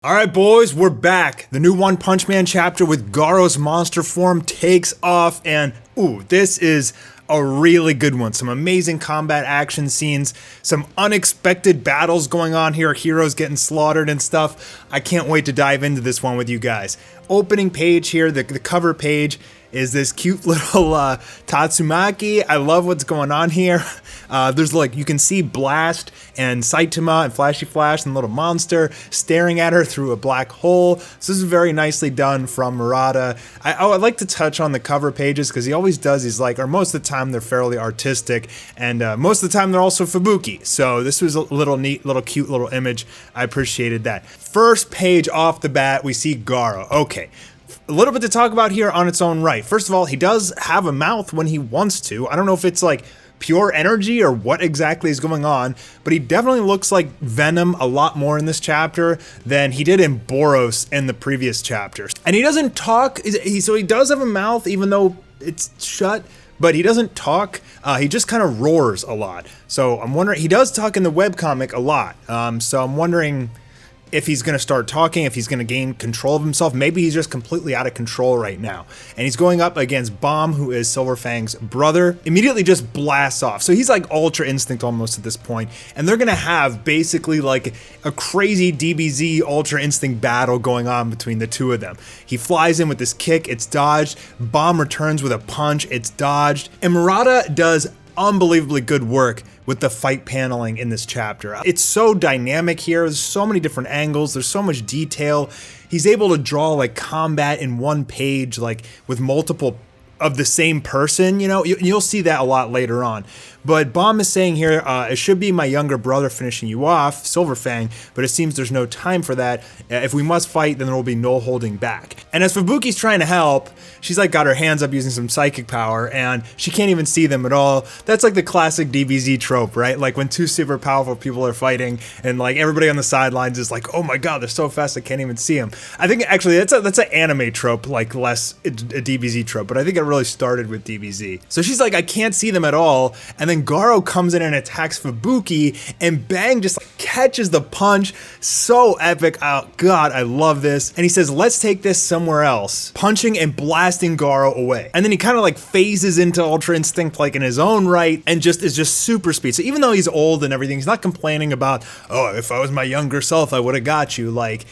Alright boys, we're back. The new One Punch Man chapter with Garou's monster form takes off, and ooh, this is a really good one. Some amazing combat action scenes, some unexpected battles going on here, heroes getting slaughtered and stuff. I can't wait to dive into this one with you guys. Opening page here, the cover page, is this cute little Tatsumaki. I love what's going on here. There's like, you can see Blast and Saitama and Flashy Flash and Little Monster staring at her through a black hole. So this is very nicely done from Murata. I'd like to touch on the cover pages because he always does these, like, or most of the time they're fairly artistic, and most of the time they're also Fubuki. So this was a little neat, little cute little image. I appreciated that. First page off the bat, we see Garou. Okay. A little bit to talk about here on its own right. First of all, he does have a mouth when he wants to. I don't know if it's like pure energy or what exactly is going on, but he definitely looks like Venom a lot more in this chapter than he did in Boros in the previous chapters. And he doesn't talk, so he does have a mouth even though it's shut, but he doesn't talk. He just kind of roars a lot. So I'm wondering, he does talk in the webcomic a lot. So I'm wondering if he's going to start talking, if he's going to gain control of himself. Maybe he's just completely out of control right now. And he's going up against Bomb, who is Silver Fang's brother. Immediately just blasts off. So he's like Ultra Instinct almost at this point. And they're going to have basically like a crazy DBZ Ultra Instinct battle going on between the two of them. He flies in with this kick, it's dodged. Bomb returns with a punch, it's dodged. And Murata does unbelievably good work with the fight paneling in this chapter. It's so dynamic here. There's so many different angles. There's so much detail. He's able to draw like combat in one page, like with multiple of the same person, you know, you'll see that a lot later on. But Bomb is saying here, it should be my younger brother finishing you off, Silver Fang, but it seems there's no time for that. If we must fight, then there will be no holding back. And as Fubuki's trying to help, she's like got her hands up using some psychic power, and she can't even see them at all. That's like the classic DBZ trope, right? Like when two super powerful people are fighting, and like everybody on the sidelines is like, oh my god, they're so fast I can't even see them. I think actually that's an anime trope, like less a DBZ trope, but I think it really started with DBZ. So she's like, I can't see them at all, and then Garou comes in and attacks Fubuki, and bang, just like catches the punch. So epic. Oh god, I love this. And he says, let's take this somewhere else, punching and blasting Garou away. And then he kind of like phases into Ultra Instinct like in his own right, and just is just super speed. So even though he's old and everything, he's not complaining about, oh, if I was my younger self, I would have got you. Like,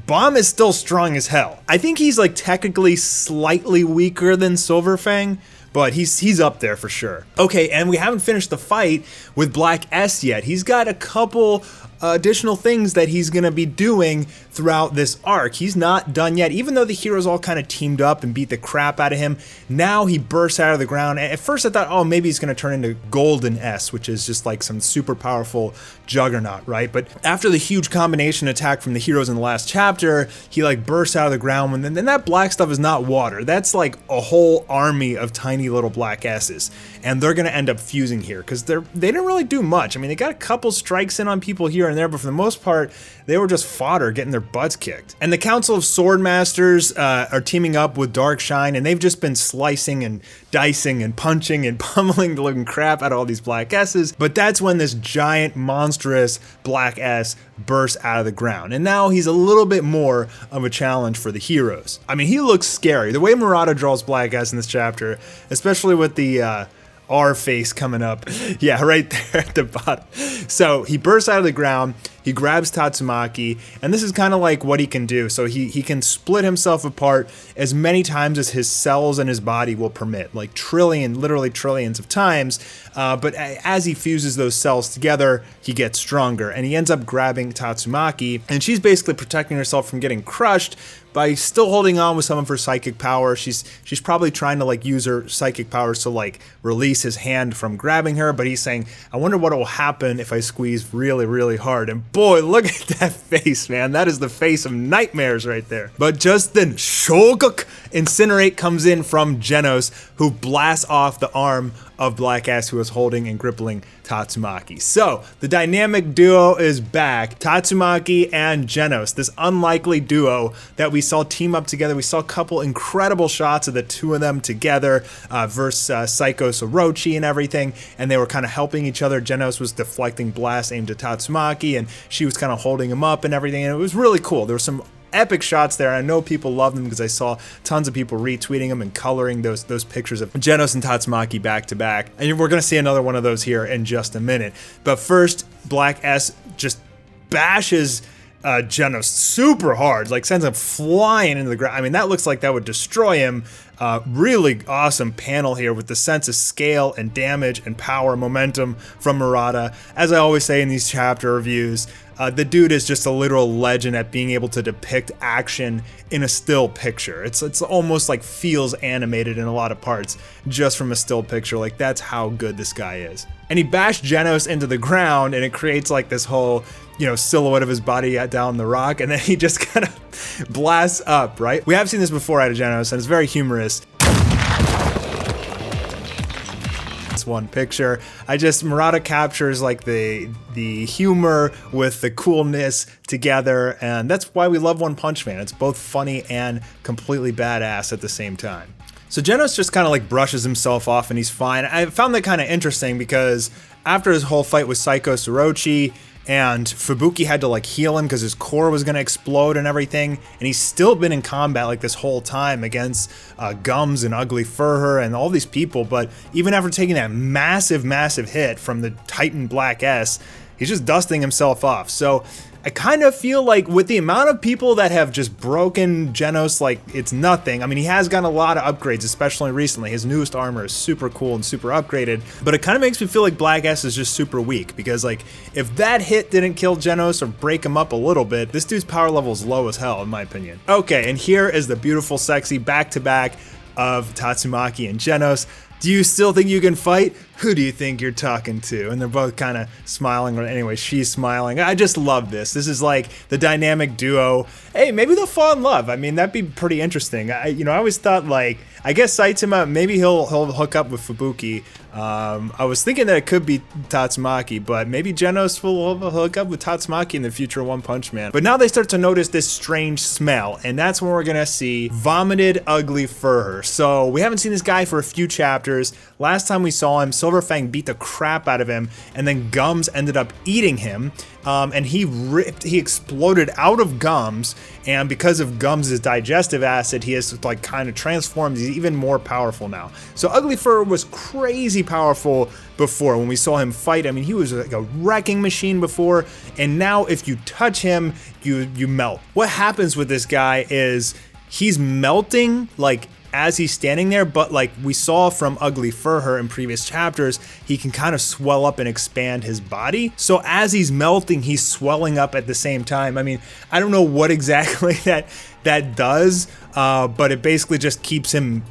Bomb is still strong as hell. I think he's like technically slightly weaker than Silver Fang, but he's up there for sure. Okay, and we haven't finished the fight with Black S yet. He's got a couple additional things that he's gonna be doing throughout this arc. He's not done yet, even though the heroes all kind of teamed up and beat the crap out of him. Now he bursts out of the ground. At first I thought, oh, maybe he's gonna turn into Golden S, which is just like some super powerful juggernaut, right? But after the huge combination attack from the heroes in the last chapter, he like bursts out of the ground, and then that black stuff is not water. That's like a whole army of tiny little Black S's, and they're gonna end up fusing here because they didn't really do much. I mean, they got a couple strikes in on people here and there, but for the most part, they were just fodder getting their butts kicked. And the Council of Sword Masters are teaming up with Dark Shine, and they've just been slicing and dicing and punching and pummeling the living crap out of all these Black S's. But that's when this giant, monstrous Black S bursts out of the ground. And now he's a little bit more of a challenge for the heroes. I mean, he looks scary. The way Murata draws Black S in this chapter, especially with the R face coming up. Yeah, right there at the bottom. So he bursts out of the ground, he grabs Tatsumaki, and this is kind of like what he can do. So he can split himself apart as many times as his cells and his body will permit, like literally trillions of times. But as he fuses those cells together, he gets stronger, and he ends up grabbing Tatsumaki, and she's basically protecting herself from getting crushed by still holding on with some of her psychic power. She's probably trying to like use her psychic powers to like release his hand from grabbing her, but he's saying, I wonder what will happen if I squeeze really, really hard. And boy, look at that face, man. That is the face of nightmares right there. But just then, Shoguk Incinerate comes in from Genos, who blasts off the arm of Black S, who was holding and crippling Tatsumaki. So the dynamic duo is back, Tatsumaki and Genos, this unlikely duo that we saw team up together. We saw a couple incredible shots of the two of them together versus Psycho Sorochi and everything, and they were kind of helping each other. Genos was deflecting blasts aimed at Tatsumaki, and she was kind of holding him up and everything, and it was really cool. There were some epic shots there. I know people love them because I saw tons of people retweeting them and coloring those pictures of Genos and Tatsumaki back to back. And we're going to see another one of those here in just a minute. But first, Black S just bashes Genos super hard, like sends him flying into the ground. I mean, that looks like that would destroy him. Really awesome panel here with the sense of scale and damage and power, momentum from Murata. As I always say in these chapter reviews, the dude is just a literal legend at being able to depict action in a still picture. It's almost like feels animated in a lot of parts just from a still picture. Like, that's how good this guy is. And he bashed Genos into the ground, and it creates like this whole, you know, silhouette of his body down the rock, and then he just kind of blasts up, right? We have seen this before out of Genos, and it's very humorous. One picture. Murata captures like the humor with the coolness together, and that's why we love One Punch Man. It's both funny and completely badass at the same time. So Genos just kind of like brushes himself off and he's fine. I found that kind of interesting because after his whole fight with Psycho Sorochi, and Fubuki had to like heal him because his core was gonna explode and everything, and he's still been in combat like this whole time against Gums and Ugly Furher and all these people, but even after taking that massive hit from the Titan Black S, he's just dusting himself off. So I kind of feel like with the amount of people that have just broken Genos like it's nothing. I mean, he has gotten a lot of upgrades, especially recently. His newest armor is super cool and super upgraded, but it kind of makes me feel like Black S is just super weak because like if that hit didn't kill Genos or break him up a little bit, this dude's power level is low as hell in my opinion. Okay, and here is the beautiful, sexy back-to-back of Tatsumaki and Genos. Do you still think you can fight? Who do you think you're talking to? And they're both kind of smiling, or anyway, she's smiling. I just love this. This is like the dynamic duo. Hey, maybe they'll fall in love. I mean, that'd be pretty interesting. I always thought like, I guess Saitama, maybe he'll hook up with Fubuki. I was thinking that it could be Tatsumaki, but maybe Genos will hook up with Tatsumaki in the future One Punch Man. But now they start to notice this strange smell, and that's when we're gonna see vomited Ugly Furher. So we haven't seen this guy for a few chapters. Last time we saw him, Silver Fang beat the crap out of him, and then Gums ended up eating him. And he exploded out of Gums, and because of Gums' digestive acid, he has like kind of transformed. He's even more powerful now. So Ugly Fur was crazy powerful before when we saw him fight. I mean, he was like a wrecking machine before, and now if you touch him, you melt. What happens with this guy is he's melting like as he's standing there, but like we saw from Ugly Furher in previous chapters, he can kind of swell up and expand his body. So as he's melting, he's swelling up at the same time. I mean, I don't know what exactly that does, but it basically just keeps him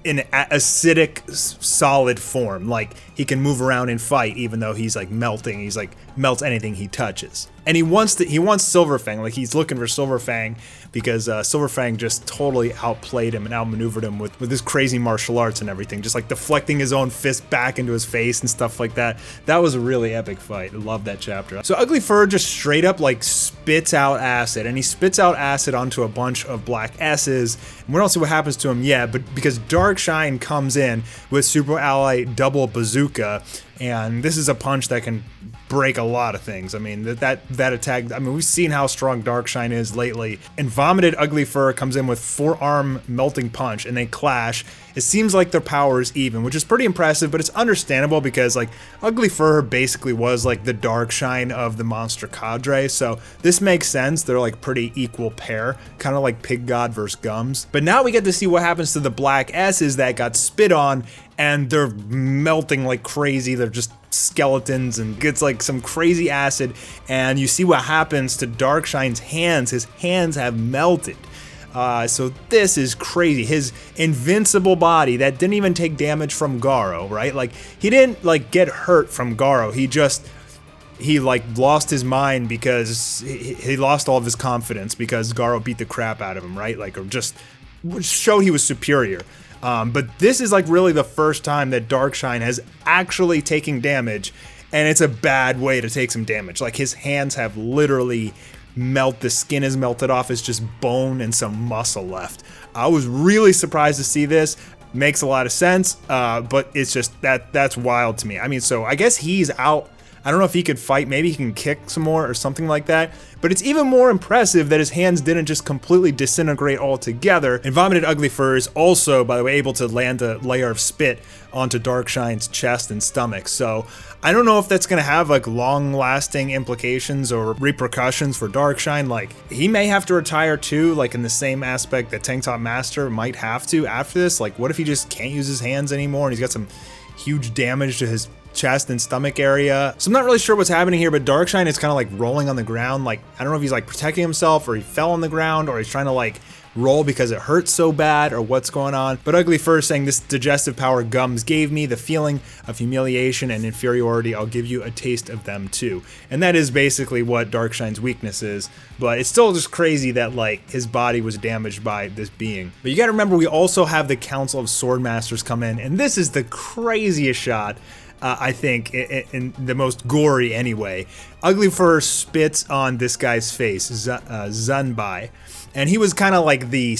in acidic solid form. Like he can move around and fight even though he's like melting. He's like melts anything he touches. And he wants Silver Fang. Like he's looking for Silver Fang because Silver Fang just totally outplayed him and outmaneuvered him with his crazy martial arts and everything, just like deflecting his own fist back into his face and stuff like that. That was a really epic fight. I love that chapter. So Ugly Fur just straight up like spits out acid, and he spits out acid onto a bunch of Black S's. And we don't see what happens to him yet, but because Dark Shine comes in with Super Ally Double Bazooka, and this is a punch that can break a lot of things. I mean, that attack, I mean, we've seen how strong Darkshine is lately. And Vomited Ugly Fur comes in with forearm melting punch, and they clash. It seems like their power is even, which is pretty impressive, but it's understandable because like Ugly Fur basically was like the Darkshine of the monster cadre, so this makes sense. They're like pretty equal pair, kind of like Pig God versus Gums. But now we get to see what happens to the Black S's that got spit on, and they're melting like crazy. They're just skeletons, and gets like some crazy acid, and you see what happens to Darkshine's hands. His hands have melted. So this is crazy. His invincible body that didn't even take damage from Garou, right? Like he didn't like get hurt from Garou. He like lost his mind because he lost all of his confidence because Garou beat the crap out of him, right? Like, or just showed he was superior. But this is like really the first time that Darkshine has actually taken damage, and it's a bad way to take some damage. Like his hands have literally the skin is melted off, it's just bone and some muscle left. I was really surprised to see this. Makes a lot of sense, but it's just that's wild to me. I mean, so I guess he's out. I don't know if he could fight. Maybe he can kick some more or something like that. But it's even more impressive that his hands didn't just completely disintegrate altogether. And Vomited Ugly Fur is also, by the way, able to land a layer of spit onto Darkshine's chest and stomach. So I don't know if that's going to have like long-lasting implications or repercussions for Darkshine. Like he may have to retire too, like in the same aspect that Tank Top Master might have to after this. Like what if he just can't use his hands anymore and he's got some huge damage to his chest and stomach area? So I'm not really sure what's happening here, but Darkshine is kind of like rolling on the ground. Like I don't know if he's like protecting himself or he fell on the ground or he's trying to like roll because it hurts so bad or what's going on. But Ugly Fur is saying, this digestive power gums gave me the feeling of humiliation and inferiority. I'll give you a taste of them too. And that is basically what Darkshine's weakness is. But it's still just crazy that like his body was damaged by this being. But you gotta remember, we also have the Council of Swordmasters come in, and this is the craziest shot. I think, in the most gory anyway. Ugly Fur spits on this guy's face, Zunbai. And he was kind of like the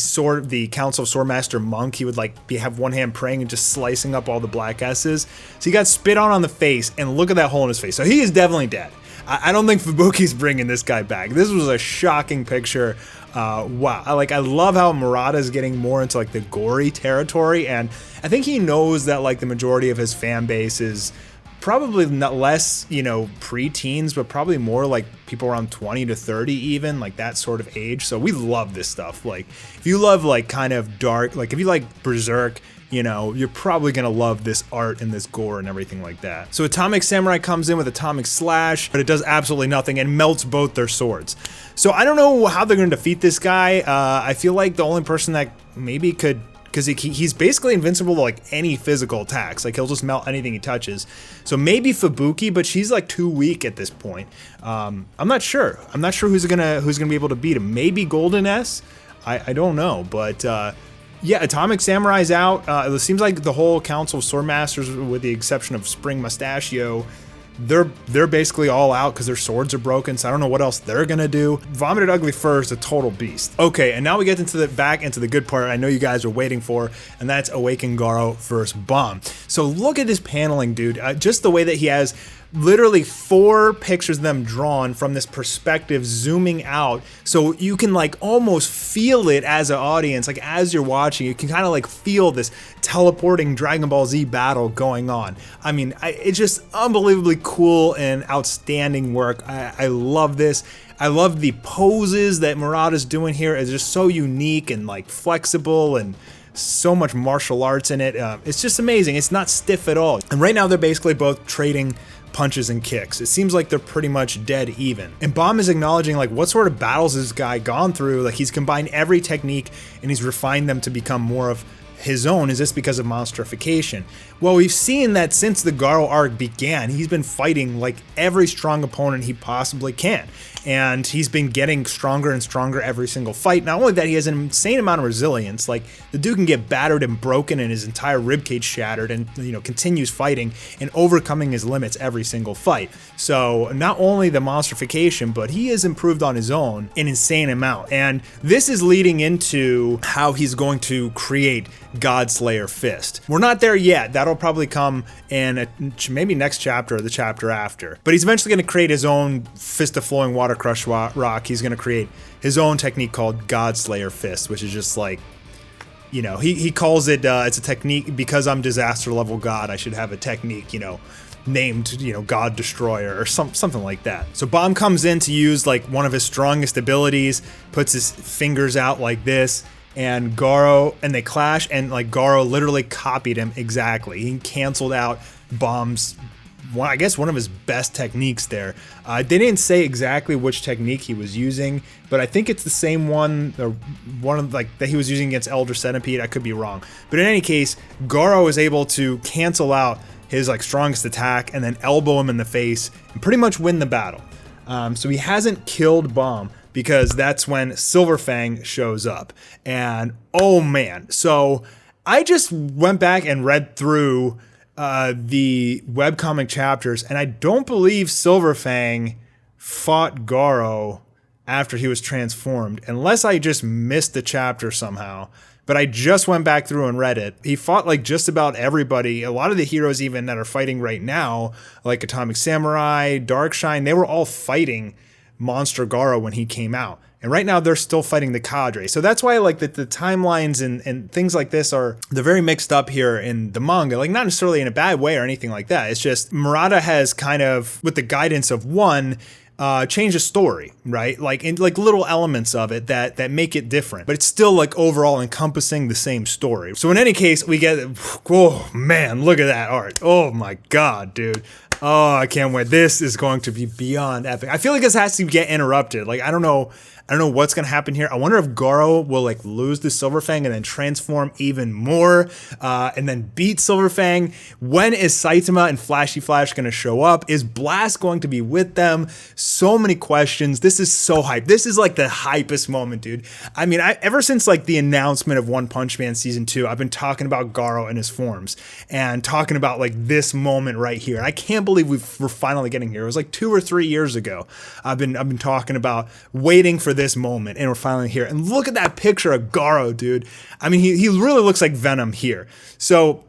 Council of Swordmaster monk. He would like have one hand praying and just slicing up all the black S's. So he got spit on the face, and look at that hole in his face. So he is definitely dead. I don't think Fubuki's bringing this guy back. This was a shocking picture. Wow. I love how Murata is getting more into like the gory territory, and I think he knows that like the majority of his fan base is probably not less, you know, pre-teens, but probably more like people around 20 to 30 even, like that sort of age. So we love this stuff. Like if you love like kind of dark, like if you like Berserk, you know, you're probably gonna love this art and this gore and everything like that. So Atomic Samurai comes in with Atomic Slash, but it does absolutely nothing and melts both their swords. So I don't know how they're gonna defeat this guy. I feel like the only person that maybe could, because he's basically invincible to like any physical attacks. Like he'll just melt anything he touches. So maybe Fubuki, but she's like too weak at this point. I'm not sure. I'm not sure who's gonna be able to beat him. Maybe Golden S. I don't know, but. Yeah, Atomic Samurai's out. It seems like the whole Council of Swordmasters, with the exception of Spring Mustachio, they're basically all out because their swords are broken, so I don't know what else they're gonna do. Vomited Ugly Fur is a total beast. Okay, and now we get back into the good part I know you guys are waiting for, and that's Awakened Garou versus Bomb. So look at this paneling, dude. Just the way that he has literally 4 pictures of them drawn from this perspective zooming out, so you can like almost feel it as an audience. Like as you're watching, you can kind of like feel this teleporting Dragon Ball Z battle going on. I mean, it's just unbelievably cool and outstanding work. I love this. I love the poses that Murata's doing here. It's just so unique and like flexible and so much martial arts in it. It's just amazing. It's not stiff at all. And right now they're basically both trading punches and kicks. It seems like they're pretty much dead even. And Bomb is acknowledging like what sort of battles this guy gone through. Like he's combined every technique and he's refined them to become more of his own. Is this because of monsterification? Well, we've seen that since the Garou arc began, he's been fighting like every strong opponent he possibly can. And he's been getting stronger and stronger every single fight. Not only that, he has an insane amount of resilience. Like the dude can get battered and broken and his entire ribcage shattered and, you know, continues fighting and overcoming his limits every single fight. So not only the monsterification, but he has improved on his own an insane amount. And this is leading into how he's going to create Godslayer Fist. We're not there yet. That'll probably come in maybe next chapter or the chapter after. But he's eventually going to create his own Fist of Flowing Water Crush Rock. He's going to create his own technique called Godslayer Fist, which is just like, you know, he calls it, it's a technique because I'm disaster level god, I should have a technique, you know, named, you know, God Destroyer or something like that. So Bomb comes in to use like one of his strongest abilities, puts his fingers out like this, and Garou, and they clash, and like Garou literally copied him exactly. He canceled out Bomb's, I guess, one of his best techniques there. They didn't say exactly which technique he was using, but I think it's the same one, or one of like that he was using against Elder Centipede. I could be wrong, but in any case, Garou was able to cancel out his like strongest attack and then elbow him in the face and pretty much win the battle. So he hasn't killed Bomb, because that's when Silver Fang shows up. And oh man, so I just went back and read through the webcomic chapters, and I don't believe Silver Fang fought Garou after he was transformed, unless I just missed the chapter somehow. But I just went back through and read it. He fought like just about everybody. A lot of the heroes even that are fighting right now, like Atomic Samurai, Darkshine, they were all fighting Monster Garou when he came out. And right now they're still fighting the cadre. So that's why like the timelines and things like this they're very mixed up here in the manga. Like not necessarily in a bad way or anything like that. It's just Murata has kind of, with the guidance of one, change the story, right? Like in like little elements of it that make it different, but it's still like overall encompassing the same story. So in any case, we get, oh man, look at that art. Oh my God, dude. Oh, I can't wait. This is going to be beyond epic. I feel like this has to get interrupted. Like, I don't know what's going to happen here. I wonder if Garou will like lose the Silver Fang and then transform even more and then beat Silver Fang. When is Saitama and Flashy Flash going to show up? Is Blast going to be with them? So many questions. This is so hype. This is like the hypest moment, dude. I mean, ever since like the announcement of One Punch Man Season 2, I've been talking about Garou and his forms and talking about like this moment right here. I can't believe we're finally getting here. It was like 2 or 3 years ago. I've been talking about waiting for this moment, and we're finally here. And look at that picture of Garou, dude. I mean, he really looks like Venom here. So,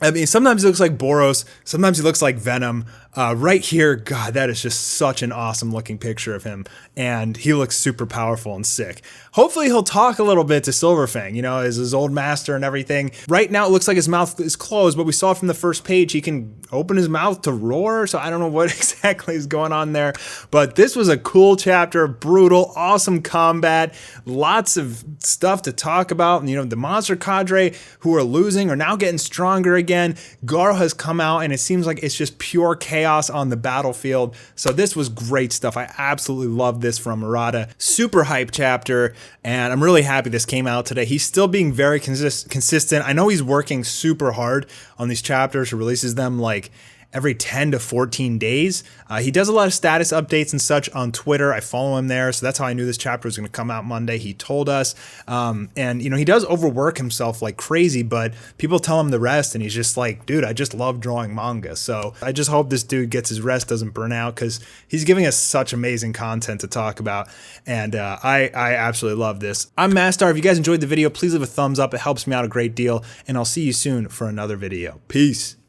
I mean, sometimes he looks like Boros, sometimes he looks like Venom. Right here, God, that is just such an awesome looking picture of him, and he looks super powerful and sick. Hopefully he'll talk a little bit to Silver Fang, you know, as his old master and everything. Right now it looks like his mouth is closed, but we saw from the first page he can open his mouth to roar, so I don't know what exactly is going on there. But this was a cool chapter, brutal, awesome combat, lots of stuff to talk about. And, you know, the monster cadre who are losing are now getting stronger again. Garou has come out, and it seems like it's just pure chaos on the battlefield. So this was great stuff. I absolutely love this from Murata. Super hype chapter, and I'm really happy this came out today. He's still being very consistent. I know he's working super hard on these chapters. He releases them like every 10 to 14 days. He does a lot of status updates and such on Twitter. I follow him there, so that's how I knew this chapter was going to come out Monday. He told us, and you know, he does overwork himself like crazy, but people tell him the rest, and he's just like, dude, I just love drawing manga. So I just hope this dude gets his rest, doesn't burn out, because he's giving us such amazing content to talk about, and I absolutely love this. I'm Mastar. If you guys enjoyed the video, please leave a thumbs up. It helps me out a great deal, and I'll see you soon for another video. Peace.